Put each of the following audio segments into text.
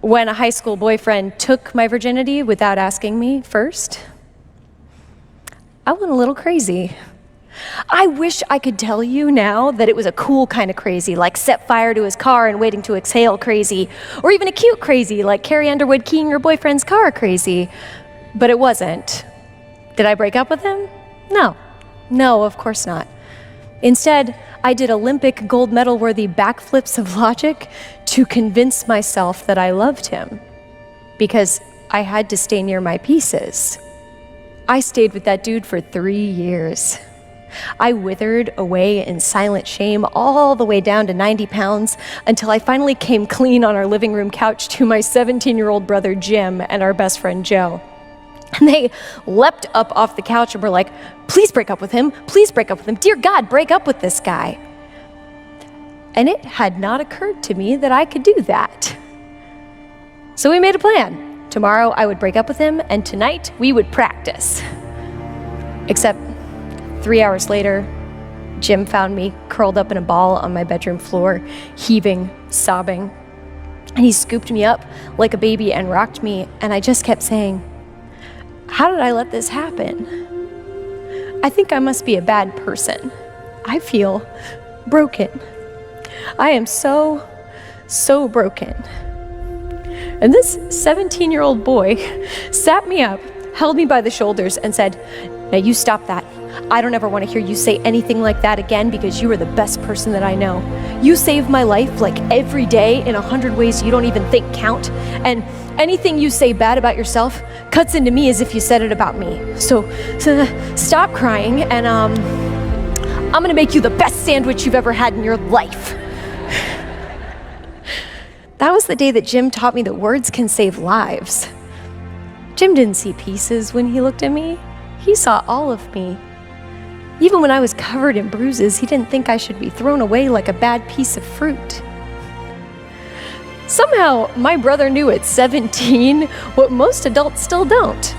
when a high school boyfriend took my virginity without asking me first, I went a little crazy. I wish I could tell you now that it was a cool kind of crazy, like set fire to his car and waiting to exhale crazy, or even a cute crazy, like Carrie Underwood keying your boyfriend's car crazy. But it wasn't. Did I break up with him? No, of course not. Instead, I did Olympic gold medal-worthy backflips of logic to convince myself that I loved him, because I had to stay near my pieces. I stayed with that dude for 3 years. I withered away in silent shame all the way down to 90 pounds until I finally came clean on our living room couch to my 17-year-old brother Jim and our best friend Joe. And they leapt up off the couch and were like, please break up with him, please break up with him. Dear God, break up with this guy. And it had not occurred to me that I could do that. So we made a plan. Tomorrow I would break up with him, and tonight we would practice. Except 3 hours later, Jim found me curled up in a ball on my bedroom floor, heaving, sobbing. And he scooped me up like a baby and rocked me, and I just kept saying, how did I let this happen? I think I must be a bad person. I feel broken. I am so broken. And this 17-year-old boy sat me up, held me by the shoulders, and said, now you stop that. I don't ever want to hear you say anything like that again, because you are the best person that I know. You save my life like every day in 100 ways you don't even think count. And anything you say bad about yourself cuts into me as if you said it about me. So stop crying, and I'm gonna make you the best sandwich you've ever had in your life. That was the day that Jim taught me that words can save lives. Jim didn't see pieces when he looked at me. He saw all of me. Even when I was covered in bruises, he didn't think I should be thrown away like a bad piece of fruit. Somehow, my brother knew at 17 what most adults still don't.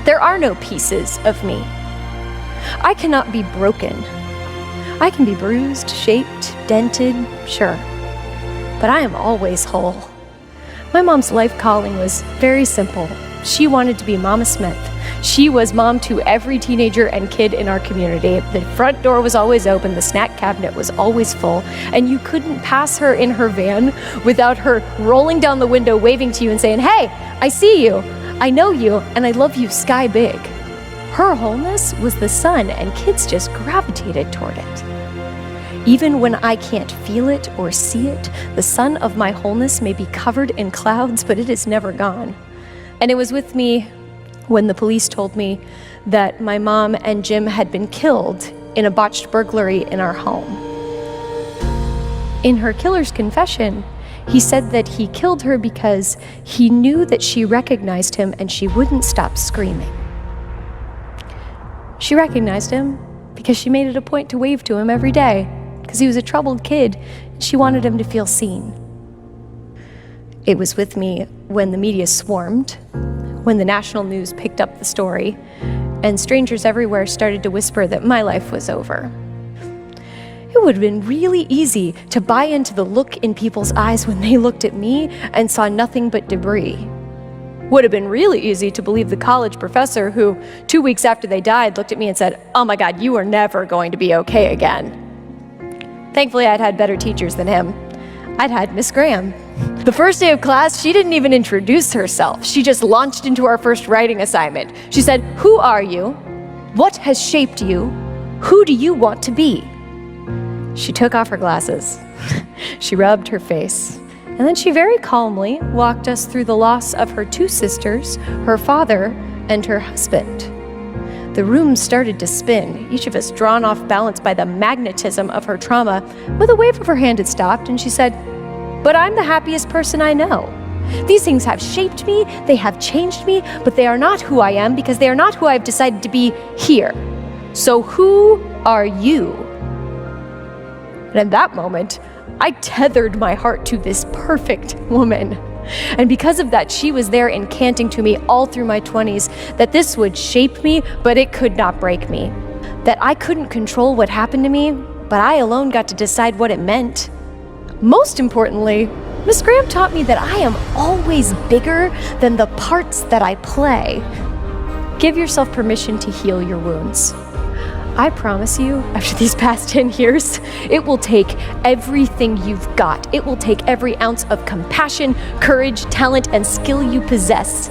There are no pieces of me. I cannot be broken. I can be bruised, shaped, dented, sure. But I am always whole. My mom's life calling was very simple. She wanted to be Mama Smith. She was mom to every teenager and kid in our community. The front door was always open, the snack cabinet was always full, and you couldn't pass her in her van without her rolling down the window, waving to you and saying, hey, I see you, I know you, and I love you sky big. Her wholeness was the sun, and kids just gravitated toward it. Even when I can't feel it or see it, the sun of my wholeness may be covered in clouds, but it is never gone. And it was with me when the police told me that my mom and Jim had been killed in a botched burglary in our home. In her killer's confession, he said that he killed her because he knew that she recognized him and she wouldn't stop screaming. She recognized him because she made it a point to wave to him every day, because he was a troubled kid and she wanted him to feel seen. It was with me when the media swarmed, when the national news picked up the story, and strangers everywhere started to whisper that my life was over. It would have been really easy to buy into the look in people's eyes when they looked at me and saw nothing but debris. Would have been really easy to believe the college professor who, 2 weeks after they died, looked at me and said, oh my God, you are never going to be okay again. Thankfully, I'd had better teachers than him. I'd had Miss Graham. The first day of class, she didn't even introduce herself. She just launched into our first writing assignment. She said, who are you? What has shaped you? Who do you want to be? She took off her glasses. She rubbed her face. And then she very calmly walked us through the loss of her 2 sisters, her father, and her husband. The room started to spin, each of us drawn off balance by the magnetism of her trauma. With a wave of her hand, it stopped, and she said, but I'm the happiest person I know. These things have shaped me, they have changed me, but they are not who I am because they are not who I've decided to be here. So who are you? And in that moment, I tethered my heart to this perfect woman. And because of that, she was there incanting to me all through my 20s that this would shape me, but it could not break me. That I couldn't control what happened to me, but I alone got to decide what it meant. Most importantly, Miss Graham taught me that I am always bigger than the parts that I play. Give yourself permission to heal your wounds. I promise you, after these past 10 years, it will take everything you've got. It will take every ounce of compassion, courage, talent, and skill you possess.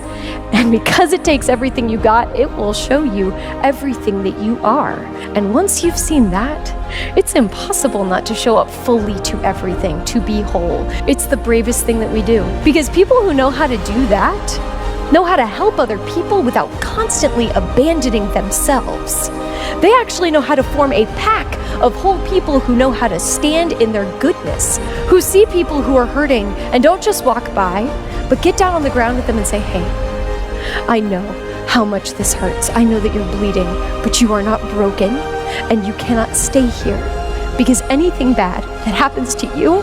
And because it takes everything you got, it will show you everything that you are. And once you've seen that, it's impossible not to show up fully to everything, to be whole. It's the bravest thing that we do. Because people who know how to do that know how to help other people without constantly abandoning themselves. They actually know how to form a pack of whole people who know how to stand in their goodness, who see people who are hurting and don't just walk by, but get down on the ground with them and say, hey, I know how much this hurts. I know that you're bleeding, but you are not broken and you cannot stay here because anything bad that happens to you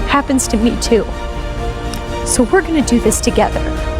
happens to me too. So we're going to do this together.